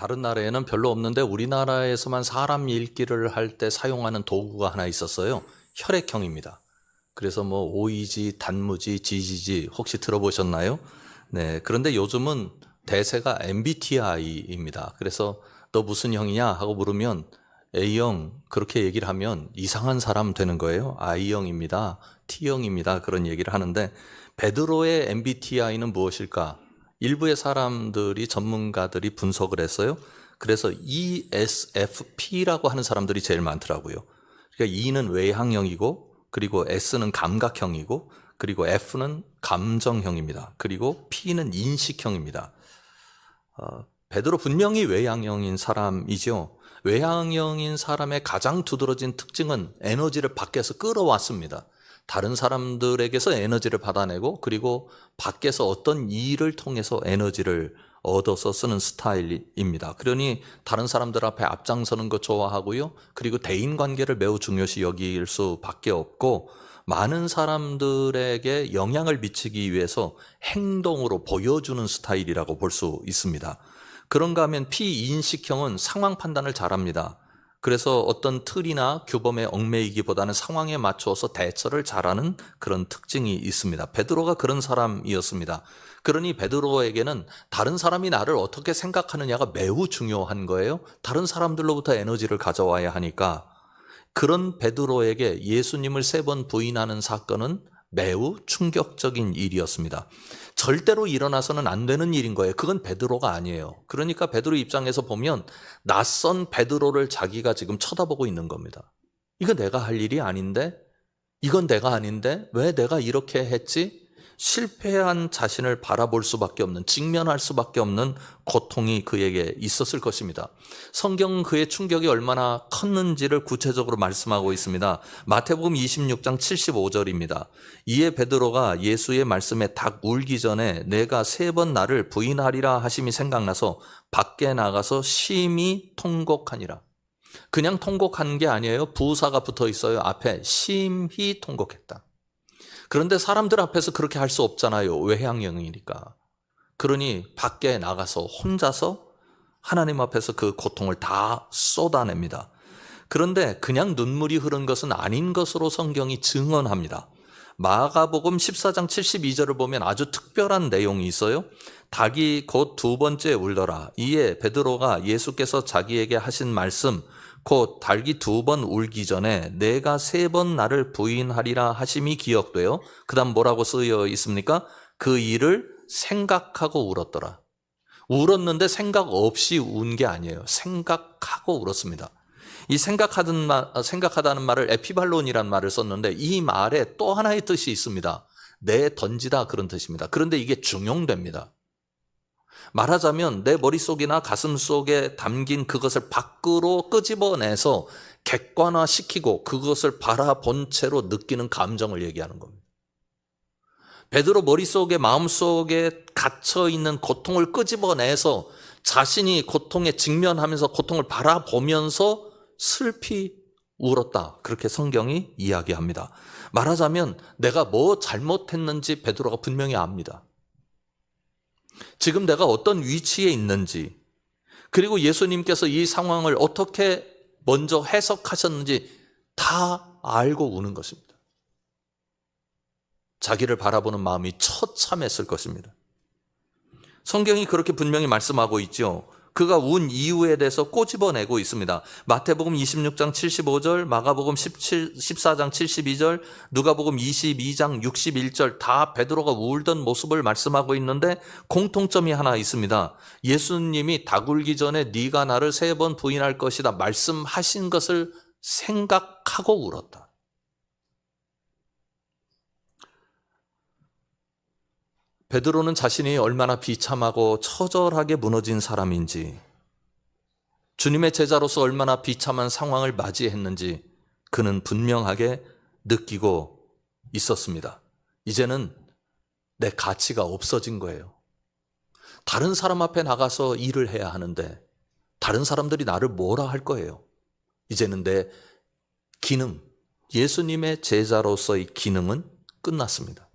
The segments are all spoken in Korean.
다른 나라에는 별로 없는데 우리나라에서만 사람 읽기를 할 때 사용하는 도구가 하나 있었어요. 혈액형입니다. 그래서 뭐 오이지, 단무지, 지지지 혹시 들어보셨나요? 네. 그런데 요즘은 대세가 MBTI입니다. 그래서 너 무슨 형이냐 하고 물으면 A형 그렇게 얘기를 하면 이상한 사람 되는 거예요. I형입니다. T형입니다. 그런 얘기를 하는데 베드로의 MBTI는 무엇일까? 일부의 사람들이 전문가들이 분석을 했어요. 그래서 ESFP라고 하는 사람들이 제일 많더라고요. 그러니까 E는 외향형이고 그리고 S는 감각형이고 그리고 F는 감정형입니다. 그리고 P는 인식형입니다. 베드로 분명히 외향형인 사람이죠. 외향형인 사람의 가장 두드러진 특징은 에너지를 밖에서 끌어왔습니다. 다른 사람들에게서 에너지를 받아내고 그리고 밖에서 어떤 일을 통해서 에너지를 얻어서 쓰는 스타일입니다. 그러니 다른 사람들 앞에 앞장서는 거 좋아하고요. 그리고 대인관계를 매우 중요시 여길 수밖에 없고 많은 사람들에게 영향을 미치기 위해서 행동으로 보여주는 스타일이라고 볼 수 있습니다. 그런가 하면 피인식형은 상황 판단을 잘합니다. 그래서 어떤 틀이나 규범에 얽매이기보다는 상황에 맞추어서 대처를 잘하는 그런 특징이 있습니다. 베드로가 그런 사람이었습니다. 그러니 베드로에게는 다른 사람이 나를 어떻게 생각하느냐가 매우 중요한 거예요. 다른 사람들로부터 에너지를 가져와야 하니까. 그런 베드로에게 예수님을 3번 부인하는 사건은 매우 충격적인 일이었습니다. 절대로 일어나서는 안 되는 일인 거예요. 그건 베드로가 아니에요. 그러니까 베드로 입장에서 보면 낯선 베드로를 자기가 지금 쳐다보고 있는 겁니다. 이거 내가 할 일이 아닌데? 이건 내가 아닌데? 왜 내가 이렇게 했지? 실패한 자신을 바라볼 수밖에 없는, 직면할 수밖에 없는 고통이 그에게 있었을 것입니다. 성경은 그의 충격이 얼마나 컸는지를 구체적으로 말씀하고 있습니다. 마태복음 26장 75절입니다. 이에 베드로가 예수의 말씀에 닭 울기 전에 내가 3번 나를 부인하리라 하심이 생각나서 밖에 나가서 심히 통곡하니라. 그냥 통곡한 게 아니에요. 부사가 붙어 있어요. 앞에 심히 통곡했다. 그런데 사람들 앞에서 그렇게 할 수 없잖아요. 외향형이니까. 그러니 밖에 나가서 혼자서 하나님 앞에서 그 고통을 다 쏟아냅니다. 그런데 그냥 눈물이 흐른 것은 아닌 것으로 성경이 증언합니다. 마가복음 14장 72절을 보면 아주 특별한 내용이 있어요. 닭이 곧 2번째 울더라. 이에 베드로가 예수께서 자기에게 하신 말씀 곧 닭이 2번 울기 전에 내가 3번 나를 부인하리라 하심이 기억돼요. 그 다음 뭐라고 쓰여 있습니까? 그 일을 생각하고 울었더라. 울었는데 생각 없이 운 게 아니에요. 생각하고 울었습니다. 이 생각하다는 말을 에피발론이라는 말을 썼는데 이 말에 또 하나의 뜻이 있습니다. 내 던지다 그런 뜻입니다. 그런데 이게 중용됩니다. 말하자면 내 머릿속이나 가슴 속에 담긴 그것을 밖으로 끄집어내서 객관화시키고 그것을 바라본 채로 느끼는 감정을 얘기하는 겁니다. 베드로 머릿속에 마음속에 갇혀있는 고통을 끄집어내서 자신이 고통에 직면하면서 고통을 바라보면서 슬피 울었다. 그렇게 성경이 이야기합니다. 말하자면 내가 뭐 잘못했는지 베드로가 분명히 압니다. 지금 내가 어떤 위치에 있는지 그리고 예수님께서 이 상황을 어떻게 먼저 해석하셨는지 다 알고 우는 것입니다. 자기를 바라보는 마음이 처참했을 것입니다. 성경이 그렇게 분명히 말씀하고 있죠. 그가 운 이유에 대해서 꼬집어내고 있습니다. 마태복음 26장 75절, 마가복음 14장 72절, 누가복음 22장 61절 다 베드로가 울던 모습을 말씀하고 있는데 공통점이 하나 있습니다. 예수님이 닭 울기 전에 네가 나를 3번 부인할 것이다 말씀하신 것을 생각하고 울었다. 베드로는 자신이 얼마나 비참하고 처절하게 무너진 사람인지, 주님의 제자로서 얼마나 비참한 상황을 맞이했는지 그는 분명하게 느끼고 있었습니다. 이제는 내 가치가 없어진 거예요. 다른 사람 앞에 나가서 일을 해야 하는데 다른 사람들이 나를 뭐라 할 거예요. 이제는 내 기능, 예수님의 제자로서의 기능은 끝났습니다.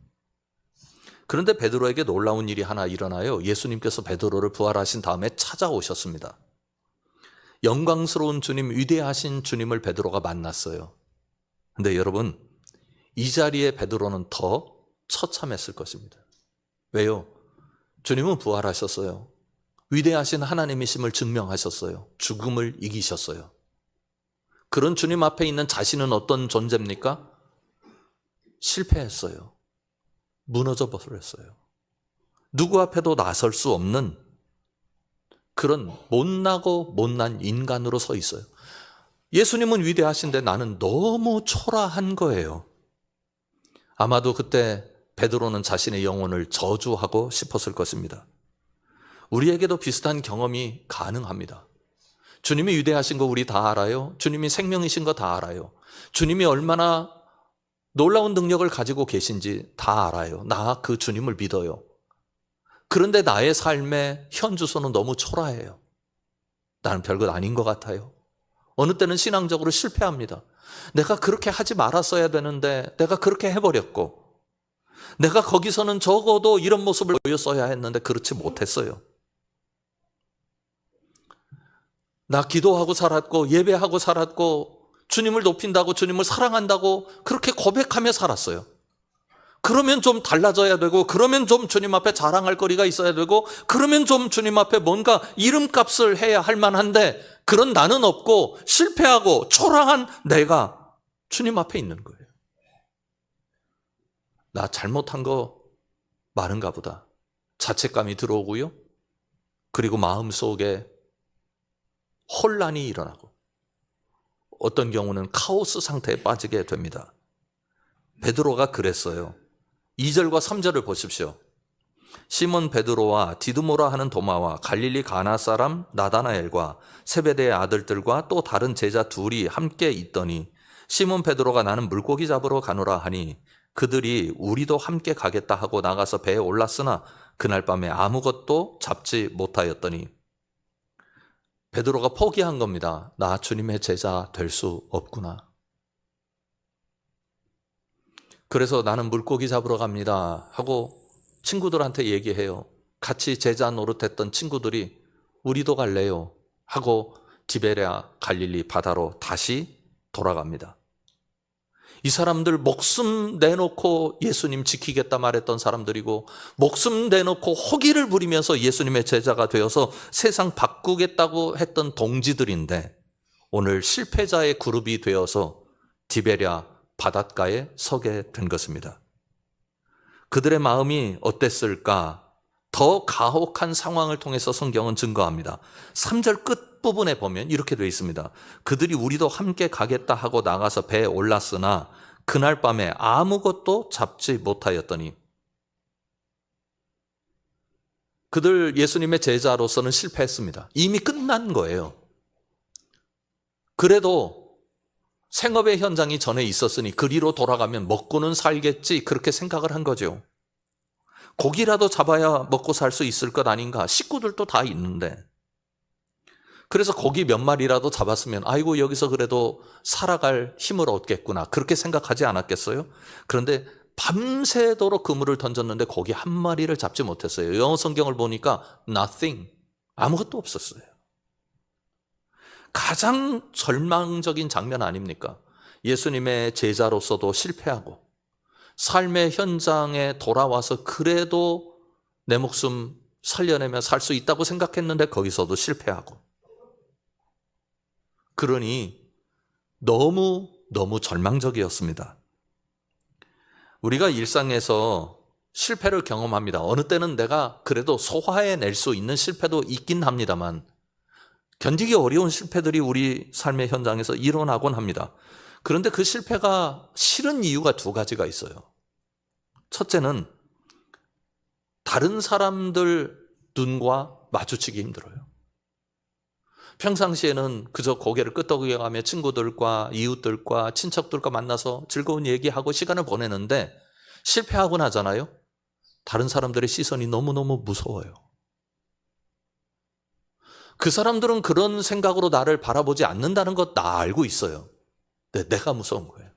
그런데 베드로에게 놀라운 일이 하나 일어나요. 예수님께서 베드로를 부활하신 다음에 찾아오셨습니다. 영광스러운 주님, 위대하신 주님을 베드로가 만났어요. 근데 여러분, 이 자리에 베드로는 더 처참했을 것입니다. 왜요? 주님은 부활하셨어요. 위대하신 하나님이심을 증명하셨어요. 죽음을 이기셨어요. 그런 주님 앞에 있는 자신은 어떤 존재입니까? 실패했어요. 무너져 버렸어요. 누구 앞에도 나설 수 없는 그런 못나고 못난 인간으로 서 있어요. 예수님은 위대하신데 나는 너무 초라한 거예요. 아마도 그때 베드로는 자신의 영혼을 저주하고 싶었을 것입니다. 우리에게도 비슷한 경험이 가능합니다. 주님이 위대하신 거 우리 다 알아요. 주님이 생명이신 거 다 알아요. 주님이 얼마나 놀라운 능력을 가지고 계신지 다 알아요. 나 그 주님을 믿어요. 그런데 나의 삶의 현 주소는 너무 초라해요. 나는 별것 아닌 것 같아요. 어느 때는 신앙적으로 실패합니다. 내가 그렇게 하지 말았어야 되는데 내가 그렇게 해버렸고, 내가 거기서는 적어도 이런 모습을 보였어야 했는데 그렇지 못했어요. 나 기도하고 살았고 예배하고 살았고 주님을 높인다고 주님을 사랑한다고 그렇게 고백하며 살았어요. 그러면 좀 달라져야 되고, 그러면 좀 주님 앞에 자랑할 거리가 있어야 되고, 그러면 좀 주님 앞에 뭔가 이름값을 해야 할 만한데, 그런 나는 없고 실패하고 초라한 내가 주님 앞에 있는 거예요. 나 잘못한 거 많은가 보다. 자책감이 들어오고요. 그리고 마음속에 혼란이 일어나고, 어떤 경우는 카오스 상태에 빠지게 됩니다. 베드로가 그랬어요. 2절과 3절을 보십시오. 시몬 베드로와 디두모라 하는 도마와 갈릴리 가나 사람 나다나엘과 세베대의 아들들과 또 다른 제자 둘이 함께 있더니 시몬 베드로가 나는 물고기 잡으러 가노라 하니 그들이 우리도 함께 가겠다 하고 나가서 배에 올랐으나 그날 밤에 아무것도 잡지 못하였더니 베드로가 포기한 겁니다. 나 주님의 제자 될 수 없구나. 그래서 나는 물고기 잡으러 갑니다 하고 친구들한테 얘기해요. 같이 제자 노릇했던 친구들이 우리도 갈래요 하고 디베랴 갈릴리 바다로 다시 돌아갑니다. 이 사람들 목숨 내놓고 예수님 지키겠다 말했던 사람들이고, 목숨 내놓고 호기를 부리면서 예수님의 제자가 되어서 세상 바꾸겠다고 했던 동지들인데, 오늘 실패자의 그룹이 되어서 디베랴 바닷가에 서게 된 것입니다. 그들의 마음이 어땠을까? 더 가혹한 상황을 통해서 성경은 증거합니다. 3절 끝부분에 보면 이렇게 되어 있습니다. 그들이 우리도 함께 가겠다 하고 나가서 배에 올랐으나 그날 밤에 아무것도 잡지 못하였더니, 그들 예수님의 제자로서는 실패했습니다. 이미 끝난 거예요. 그래도 생업의 현장이 전에 있었으니 그리로 돌아가면 먹고는 살겠지, 그렇게 생각을 한 거죠. 고기라도 잡아야 먹고 살 수 있을 것 아닌가. 식구들도 다 있는데. 그래서 고기 몇 마리라도 잡았으면 아이고 여기서 그래도 살아갈 힘을 얻겠구나, 그렇게 생각하지 않았겠어요? 그런데 밤새도록 그물을 던졌는데 고기 한 마리를 잡지 못했어요. 영어 성경을 보니까 nothing, 아무것도 없었어요. 가장 절망적인 장면 아닙니까? 예수님의 제자로서도 실패하고 삶의 현장에 돌아와서 그래도 내 목숨 살려내며 살 수 있다고 생각했는데 거기서도 실패하고, 그러니 너무 절망적이었습니다. 우리가 일상에서 실패를 경험합니다. 어느 때는 내가 그래도 소화해낼 수 있는 실패도 있긴 합니다만 견디기 어려운 실패들이 우리 삶의 현장에서 일어나곤 합니다. 그런데 그 실패가 싫은 이유가 두 가지가 있어요. 첫째는 다른 사람들 눈과 마주치기 힘들어요. 평상시에는 그저 고개를 끄덕여가며 친구들과 이웃들과 친척들과 만나서 즐거운 얘기하고 시간을 보내는데, 실패하고 나잖아요. 다른 사람들의 시선이 너무너무 무서워요. 그 사람들은 그런 생각으로 나를 바라보지 않는다는 것 다 알고 있어요. 근데 내가 무서운 거예요.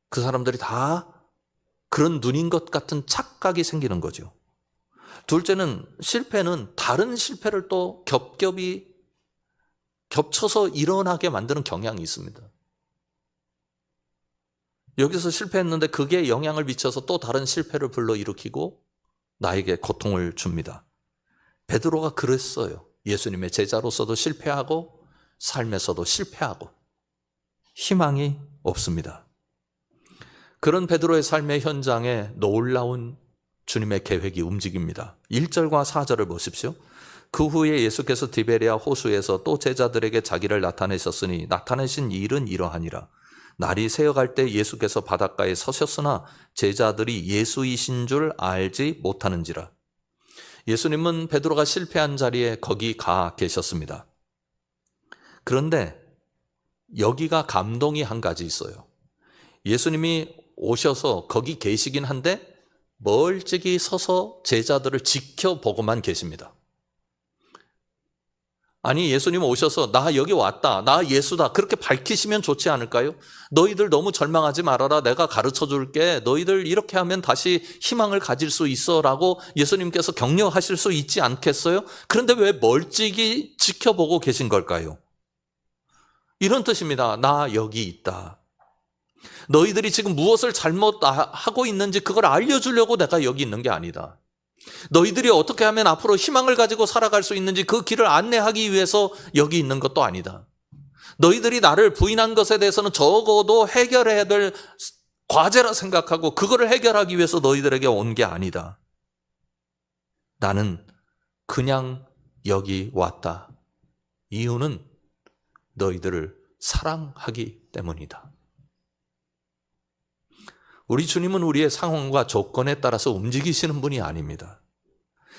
그 사람들이 다 그런 눈인 것 같은 착각이 생기는 거죠. 둘째는 실패는 다른 실패를 또 겹쳐서 일어나게 만드는 경향이 있습니다. 여기서 실패했는데 그게 영향을 미쳐서 또 다른 실패를 불러일으키고 나에게 고통을 줍니다. 베드로가 그랬어요. 예수님의 제자로서도 실패하고 삶에서도 실패하고 희망이 없습니다. 그런 베드로의 삶의 현장에 놀라운 주님의 계획이 움직입니다. 1절과 4절을 보십시오. 그 후에 예수께서 디베레아 호수에서 또 제자들에게 자기를 나타내셨으니 나타내신 일은 이러하니라. 날이 새어갈 때 예수께서 바닷가에 서셨으나 제자들이 예수이신 줄 알지 못하는지라. 예수님은 베드로가 실패한 자리에 거기 가 계셨습니다. 그런데 여기가 감동이 한 가지 있어요. 예수님이 오셔서 거기 계시긴 한데 멀찍이 서서 제자들을 지켜보고만 계십니다. 아니, 예수님 오셔서 나 여기 왔다, 나 예수다 그렇게 밝히시면 좋지 않을까요? 너희들 너무 절망하지 말아라, 내가 가르쳐 줄게, 너희들 이렇게 하면 다시 희망을 가질 수 있어 라고 예수님께서 격려하실 수 있지 않겠어요? 그런데 왜 멀찍이 지켜보고 계신 걸까요? 이런 뜻입니다. 나 여기 있다. 너희들이 지금 무엇을 잘못하고 있는지 그걸 알려주려고 내가 여기 있는 게 아니다. 너희들이 어떻게 하면 앞으로 희망을 가지고 살아갈 수 있는지 그 길을 안내하기 위해서 여기 있는 것도 아니다. 너희들이 나를 부인한 것에 대해서는 적어도 해결해야 될 과제라 생각하고 그거를 해결하기 위해서 너희들에게 온 게 아니다. 나는 그냥 여기 왔다. 이유는 너희들을 사랑하기 때문이다. 우리 주님은 우리의 상황과 조건에 따라서 움직이시는 분이 아닙니다.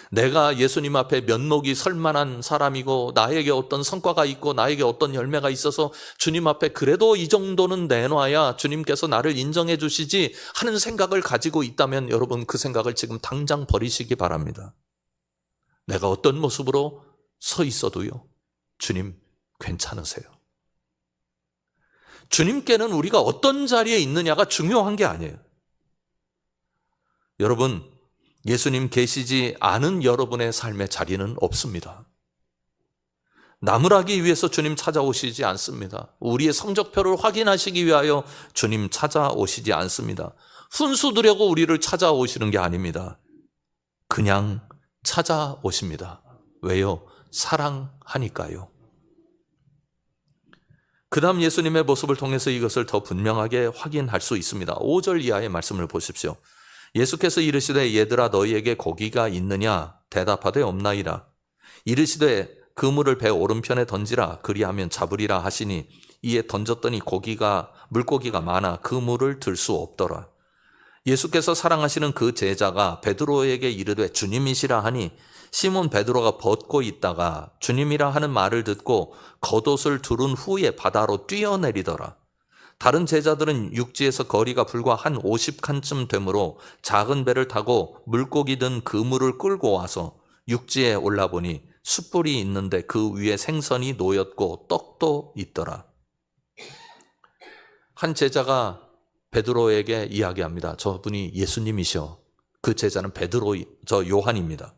내가 예수님 앞에 면목이 설만한 사람이고 나에게 어떤 성과가 있고 나에게 어떤 열매가 있어서 주님 앞에 그래도 이 정도는 내놔야 주님께서 나를 인정해 주시지 하는 생각을 가지고 있다면 여러분 그 생각을 지금 당장 버리시기 바랍니다. 내가 어떤 모습으로 서 있어도요, 주님 괜찮으세요. 주님께는 우리가 어떤 자리에 있느냐가 중요한 게 아니에요. 여러분, 예수님 계시지 않은 여러분의 삶의 자리는 없습니다. 나무라기 위해서 주님 찾아오시지 않습니다. 우리의 성적표를 확인하시기 위하여 주님 찾아오시지 않습니다. 훈수 두려고 우리를 찾아오시는 게 아닙니다. 그냥 찾아오십니다. 왜요? 사랑하니까요. 그 다음 예수님의 모습을 통해서 이것을 더 분명하게 확인할 수 있습니다. 5절 이하의 말씀을 보십시오. 예수께서 이르시되 얘들아 너희에게 고기가 있느냐? 대답하되 없나이다. 이르시되 그물을 배 오른편에 던지라 그리하면 잡으리라 하시니 이에 던졌더니 물고기가 많아 그물을 들 수 없더라. 예수께서 사랑하시는 그 제자가 베드로에게 이르되 주님이시라 하니 시몬 베드로가 벗고 있다가 주님이라 하는 말을 듣고 겉옷을 두른 후에 바다로 뛰어내리더라. 다른 제자들은 육지에서 거리가 불과 한 50칸쯤 되므로 작은 배를 타고 물고기 든 그물을 끌고 와서 육지에 올라보니 숯불이 있는데 그 위에 생선이 놓였고 떡도 있더라. 한 제자가 베드로에게 이야기합니다. 저분이 예수님이셔. 그 제자는 요한입니다.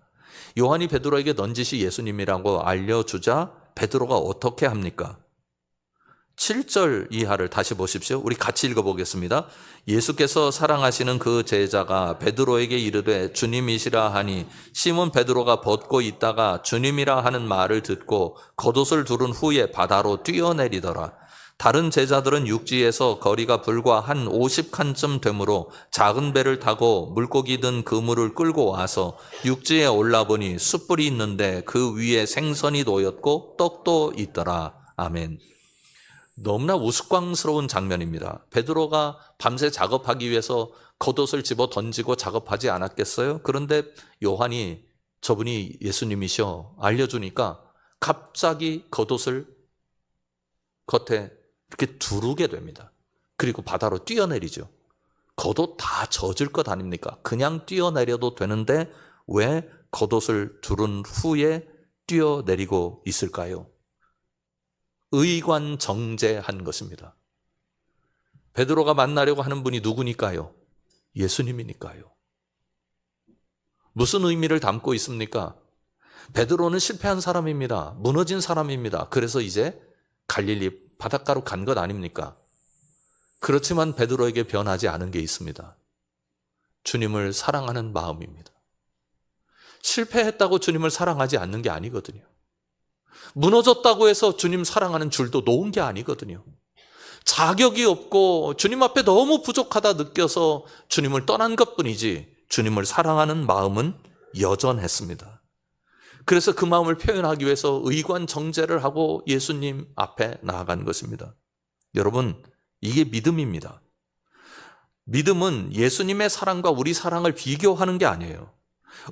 요한이 베드로에게 넌지시 예수님이라고 알려주자 베드로가 어떻게 합니까? 7절 이하를 다시 보십시오. 우리 같이 읽어보겠습니다. 예수께서 사랑하시는 그 제자가 베드로에게 이르되 주님이시라 하니 시몬 베드로가 벗고 있다가 주님이라 하는 말을 듣고 겉옷을 두른 후에 바다로 뛰어내리더라. 다른 제자들은 육지에서 거리가 불과 한 50칸쯤 되므로 작은 배를 타고 물고기 든 그물을 끌고 와서 육지에 올라보니 숯불이 있는데 그 위에 생선이 놓였고 떡도 있더라. 아멘. 너무나 우스꽝스러운 장면입니다. 베드로가 밤새 작업하기 위해서 겉옷을 집어 던지고 작업하지 않았겠어요? 그런데 요한이 저분이 예수님이셔 알려주니까 갑자기 겉옷을 겉에 이렇게 두르게 됩니다. 그리고 바다로 뛰어내리죠. 겉옷 다 젖을 것 아닙니까? 그냥 뛰어내려도 되는데 왜 겉옷을 두른 후에 뛰어내리고 있을까요? 의관정제한 것입니다. 베드로가 만나려고 하는 분이 누구니까요? 예수님이니까요. 무슨 의미를 담고 있습니까? 베드로는 실패한 사람입니다. 무너진 사람입니다. 그래서 이제 갈릴리 바닷가로 간 것 아닙니까? 그렇지만 베드로에게 변하지 않은 게 있습니다. 주님을 사랑하는 마음입니다. 실패했다고 주님을 사랑하지 않는 게 아니거든요. 무너졌다고 해서 주님 사랑하는 줄도 놓은 게 아니거든요. 자격이 없고 주님 앞에 너무 부족하다 느껴서 주님을 떠난 것뿐이지 주님을 사랑하는 마음은 여전했습니다. 그래서 그 마음을 표현하기 위해서 의관정제를 하고 예수님 앞에 나아간 것입니다. 여러분, 이게 믿음입니다. 믿음은 예수님의 사랑과 우리 사랑을 비교하는 게 아니에요.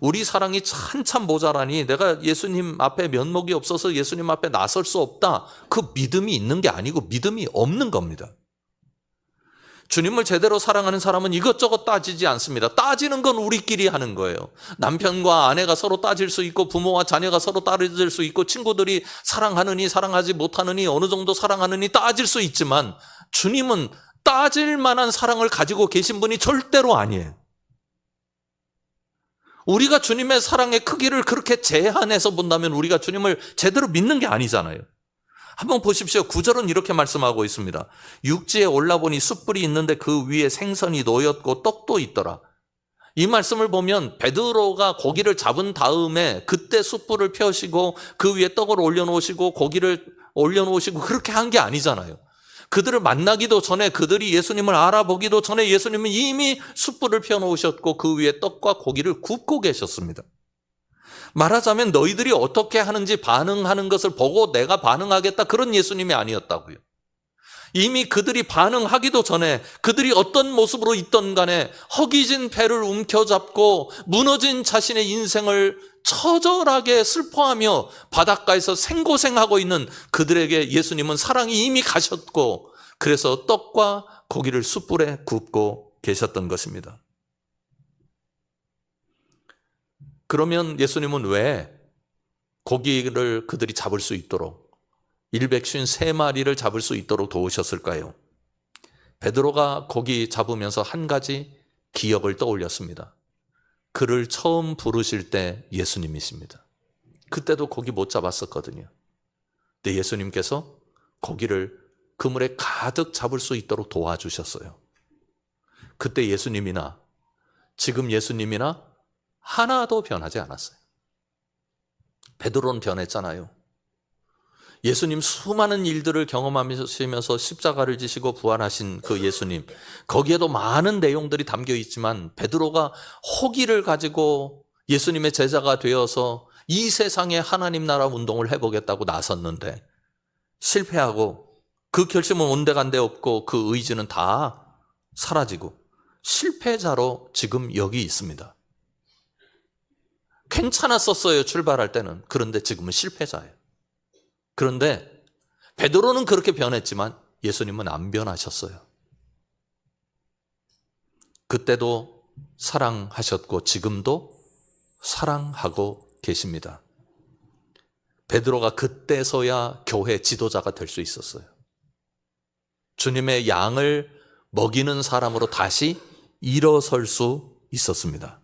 우리 사랑이 한참 모자라니 내가 예수님 앞에 면목이 없어서 예수님 앞에 나설 수 없다. 그 믿음이 있는 게 아니고 믿음이 없는 겁니다. 주님을 제대로 사랑하는 사람은 이것저것 따지지 않습니다. 따지는 건 우리끼리 하는 거예요. 남편과 아내가 서로 따질 수 있고 부모와 자녀가 서로 따질 수 있고 친구들이 사랑하느니 사랑하지 못하느니 어느 정도 사랑하느니 따질 수 있지만 주님은 따질 만한 사랑을 가지고 계신 분이 절대로 아니에요. 우리가 주님의 사랑의 크기를 그렇게 제한해서 본다면 우리가 주님을 제대로 믿는 게 아니잖아요. 한번 보십시오. 9절은 이렇게 말씀하고 있습니다. 육지에 올라보니 숯불이 있는데 그 위에 생선이 놓였고 떡도 있더라. 이 말씀을 보면 베드로가 고기를 잡은 다음에 그때 숯불을 펴시고 그 위에 떡을 올려놓으시고 고기를 올려놓으시고 그렇게 한 게 아니잖아요. 그들을 만나기도 전에 그들이 예수님을 알아보기도 전에 예수님은 이미 숯불을 펴놓으셨고 그 위에 떡과 고기를 굽고 계셨습니다. 말하자면 너희들이 어떻게 하는지 반응하는 것을 보고 내가 반응하겠다 그런 예수님이 아니었다고요. 이미 그들이 반응하기도 전에 그들이 어떤 모습으로 있던 간에 허기진 배를 움켜잡고 무너진 자신의 인생을 처절하게 슬퍼하며 바닷가에서 생고생하고 있는 그들에게 예수님은 사랑이 이미 가셨고 그래서 떡과 고기를 숯불에 굽고 계셨던 것입니다. 그러면 예수님은 왜 고기를 그들이 잡을 수 있도록 153마리를 잡을 수 있도록 도우셨을까요? 베드로가 고기 잡으면서 한 가지 기억을 떠올렸습니다. 그를 처음 부르실 때 예수님이십니다. 그때도 고기 못 잡았었거든요. 근데 예수님께서 고기를 그물에 가득 잡을 수 있도록 도와주셨어요. 그때 예수님이나 지금 예수님이나 하나도 변하지 않았어요. 베드로는 변했잖아요. 예수님 수많은 일들을 경험하시면서 십자가를 지시고 부활하신 그 예수님, 거기에도 많은 내용들이 담겨 있지만 베드로가 호기를 가지고 예수님의 제자가 되어서 이 세상에 하나님 나라 운동을 해보겠다고 나섰는데 실패하고 그 결심은 온데간데 없고 그 의지는 다 사라지고 실패자로 지금 여기 있습니다. 괜찮았었어요, 출발할 때는. 그런데 지금은 실패자예요. 그런데 베드로는 그렇게 변했지만 예수님은 안 변하셨어요. 그때도 사랑하셨고 지금도 사랑하고 계십니다. 베드로가 그때서야 교회 지도자가 될 수 있었어요. 주님의 양을 먹이는 사람으로 다시 일어설 수 있었습니다.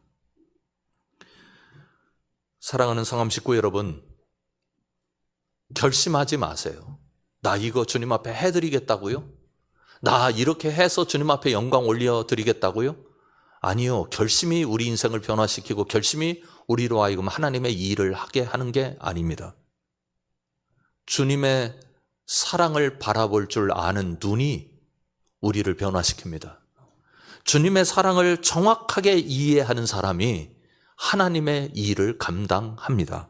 사랑하는 성함 식구 여러분, 결심하지 마세요. 나 이거 주님 앞에 해드리겠다고요? 나 이렇게 해서 주님 앞에 영광 올려드리겠다고요? 아니요. 결심이 우리 인생을 변화시키고 결심이 우리로 하여금 하나님의 일을 하게 하는 게 아닙니다. 주님의 사랑을 바라볼 줄 아는 눈이 우리를 변화시킵니다. 주님의 사랑을 정확하게 이해하는 사람이 하나님의 일을 감당합니다.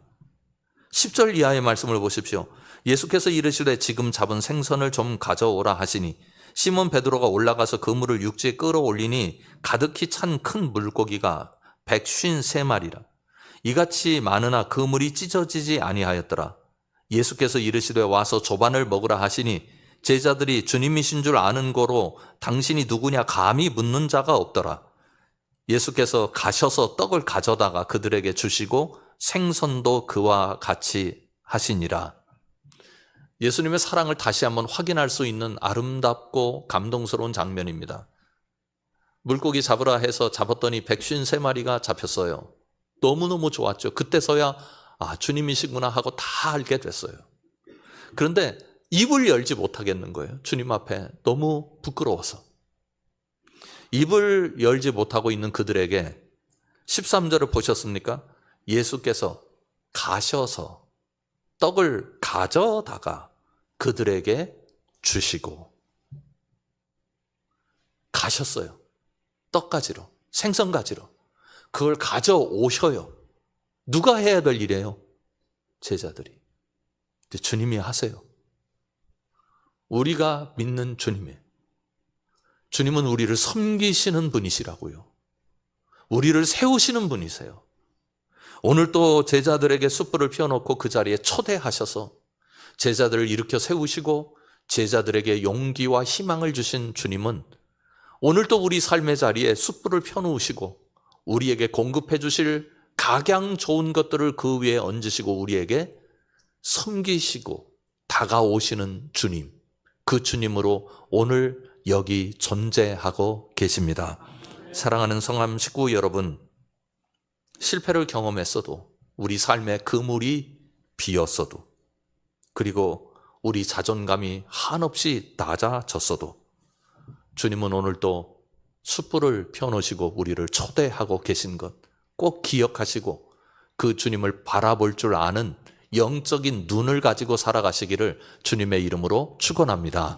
10절 이하의 말씀을 보십시오. 예수께서 이르시되 지금 잡은 생선을 좀 가져오라 하시니 시몬 베드로가 올라가서 그물을 육지에 끌어올리니 가득히 찬 큰 물고기가 153마리라. 이같이 많으나 그물이 찢어지지 아니하였더라. 예수께서 이르시되 와서 조반을 먹으라 하시니 제자들이 주님이신 줄 아는 고로 당신이 누구냐 감히 묻는 자가 없더라. 예수께서 가셔서 떡을 가져다가 그들에게 주시고 생선도 그와 같이 하시니라. 예수님의 사랑을 다시 한번 확인할 수 있는 아름답고 감동스러운 장면입니다. 물고기 잡으라 해서 잡았더니 153마리가 잡혔어요. 너무너무 좋았죠. 그때서야 주님이시구나 하고 다 알게 됐어요. 그런데 입을 열지 못하겠는 거예요. 주님 앞에 너무 부끄러워서. 입을 열지 못하고 있는 그들에게 13절을 보셨습니까? 예수께서 가셔서 떡을 가져다가 그들에게 주시고 가셨어요. 떡 가지러, 생선 가지러. 그걸 가져오셔요. 누가 해야 될 일이에요? 제자들이. 근데 주님이 하세요. 우리가 믿는 주님이에요. 주님은 우리를 섬기시는 분이시라고요. 우리를 세우시는 분이세요. 오늘 또 제자들에게 숯불을 피워놓고 그 자리에 초대하셔서 제자들을 일으켜 세우시고 제자들에게 용기와 희망을 주신 주님은 오늘 또 우리 삶의 자리에 숯불을 펴놓으시고 우리에게 공급해 주실 각양 좋은 것들을 그 위에 얹으시고 우리에게 섬기시고 다가오시는 주님, 그 주님으로 오늘 여기 존재하고 계십니다. 사랑하는 성함 식구 여러분, 실패를 경험했어도 우리 삶의 그물이 비었어도 그리고 우리 자존감이 한없이 낮아졌어도 주님은 오늘도 숯불을 펴놓으시고 우리를 초대하고 계신 것 꼭 기억하시고 그 주님을 바라볼 줄 아는 영적인 눈을 가지고 살아가시기를 주님의 이름으로 축원합니다.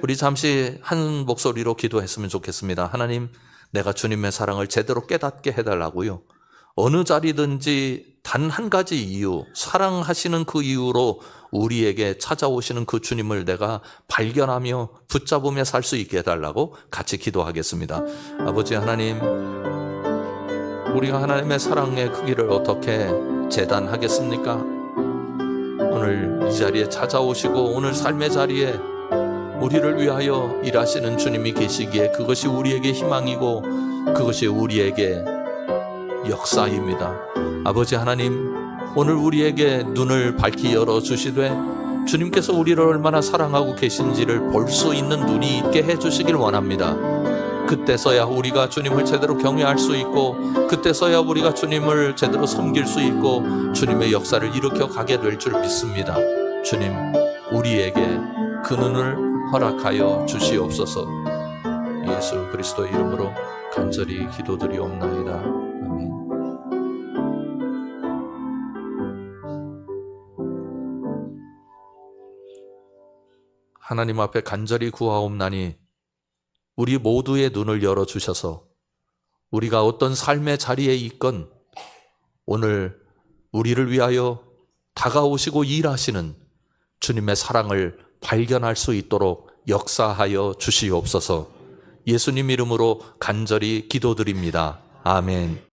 우리 잠시 한 목소리로 기도했으면 좋겠습니다. 하나님, 내가 주님의 사랑을 제대로 깨닫게 해달라고요. 어느 자리든지 단 한 가지 이유, 사랑하시는 그 이유로 우리에게 찾아오시는 그 주님을 내가 발견하며 붙잡으며 살 수 있게 해달라고 같이 기도하겠습니다. 아버지 하나님, 우리가 하나님의 사랑의 크기를 어떻게 재단하겠습니까? 오늘 이 자리에 찾아오시고 오늘 삶의 자리에 우리를 위하여 일하시는 주님이 계시기에 그것이 우리에게 희망이고 그것이 우리에게 역사입니다. 아버지 하나님, 오늘 우리에게 눈을 밝히 열어주시되 주님께서 우리를 얼마나 사랑하고 계신지를 볼 수 있는 눈이 있게 해주시길 원합니다. 그때서야 우리가 주님을 제대로 경외할 수 있고 그때서야 우리가 주님을 제대로 섬길 수 있고 주님의 역사를 일으켜 가게 될 줄 믿습니다. 주님, 우리에게 그 눈을 허락하여 주시옵소서. 예수 그리스도의 이름으로 간절히 기도드리옵나이다. 아멘. 하나님 앞에 간절히 구하옵나니 우리 모두의 눈을 열어주셔서 우리가 어떤 삶의 자리에 있건 오늘 우리를 위하여 다가오시고 일하시는 주님의 사랑을 발견할 수 있도록 역사하여 주시옵소서. 예수님 이름으로 간절히 기도드립니다. 아멘.